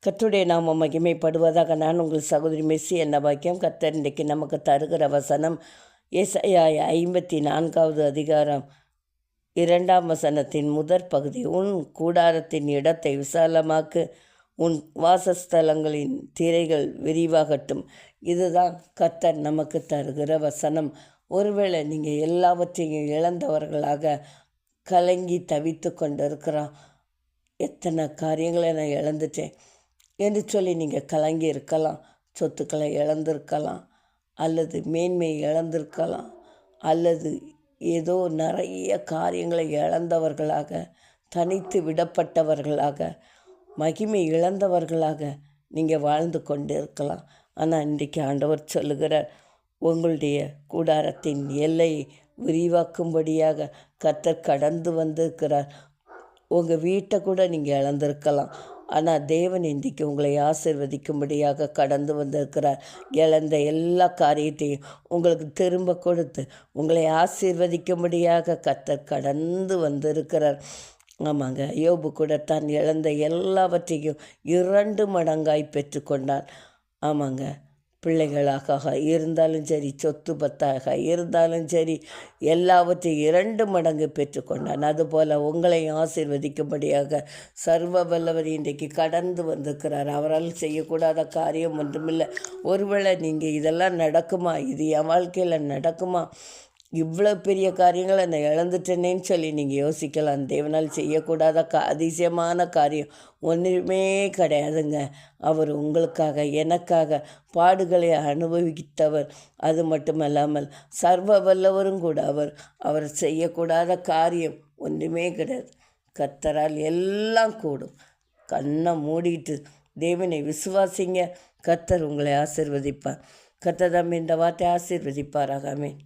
கர்த்தருடைய நாமம் மகிமைப்படுவதாக. நான் உங்கள் சகோதரி மெஸ்ஸி என்ன பாக்கியம். கர்த்தர் இன்றைக்கு நமக்கு தருகிற வசனம் ஏசாயா 54வது அதிகாரம் 2ஆம் வசனத்தின் முதற் பகுதி. உன் கூடாரத்தின் இடத்தை விசாலமாக்கு, உன் வாசஸ்தலங்களின் திரைகள் விரிவாகட்டும். இதுதான் கர்த்தர் நமக்கு தருகிற வசனம். ஒருவேளை நீங்கள் எல்லாவற்றையும் இழந்தவர்களாக கலங்கி தவித்து கொண்டிருக்கிறோம். எத்தனை காரியங்களை நான் இழந்துட்டேன் என்று சொல்லி நீங்கள் கலங்கி இருக்கலாம். சொத்துக்களை இழந்திருக்கலாம், அல்லது மேன்மையை இழந்திருக்கலாம், அல்லது ஏதோ நிறைய காரியங்களை இழந்தவர்களாக, தனித்து விடப்பட்டவர்களாக, மகிமை இழந்தவர்களாக நீங்கள் வாழ்ந்து கொண்டு இருக்கலாம். ஆனால் இன்றைக்கு ஆண்டவர் சொல்லுகிறார், உங்களுடைய கூடாரத்தின் எல்லையை விரிவாக்கும்படியாக கர்த்தர் கடந்து வந்திருக்கிறார். உங்கள் வீட்டை கூட நீங்கள் இழந்திருக்கலாம், ஆனால் தேவன் இன்றைக்கு உங்களை ஆசீர்வதிக்கும்படியாக கடந்து வந்திருக்கிறார். இழந்த எல்லா காரியத்தையும் உங்களுக்கு திரும்ப கொடுத்து உங்களை ஆசீர்வதிக்கும்படியாக கர்த்தர் கடந்து வந்திருக்கிறார். ஆமாங்க, யோபு கூட தான் இழந்த எல்லாவற்றையும் 2 மடங்காய் பெற்றுக்கொண்டான். ஆமாங்க, பிள்ளைகளாக இருந்தாலும் சரி, சொத்து பத்தாக இருந்தாலும் சரி, எல்லாவற்றையும் 2 மடங்கு பெற்றுக்கொண்டான். அதுபோல் உங்களையும் ஆசீர்வதிக்கும்படியாக சர்வ வல்லவர் இன்றைக்கு கடந்து வந்திருக்கிறார். அவரால் செய்யக்கூடாத காரியம் ஒன்றுமில்லை. ஒருவேளை நீங்கள் இதெல்லாம் நடக்குமா, இது என் வாழ்க்கையில் நடக்குமா, இவ்வளோ பெரிய காரியங்களை நான் இழந்துட்டேனேன்னு சொல்லி நீங்கள் யோசிக்கலாம். தேவனால் செய்யக்கூடாத அதிசயமான காரியம் ஒன்றுமே கிடையாதுங்க. அவர் உங்களுக்காக, எனக்காக பாடுகளை அனுபவித்தவர். அது மட்டுமல்லாமல் சர்வ வல்லவரும் கூட. அவர் செய்யக்கூடாத காரியம் ஒன்றுமே கிடையாது. கர்த்தரால் எல்லாம் கூடும். கண்ணை மூடிட்டு தேவனை விசுவாசிங்க. கர்த்தர் உங்களை ஆசீர்வதிப்பார். கர்த்தர் தாம் இந்த வார்த்தை ஆசீர்வதிப்பாராக. ஆமென்.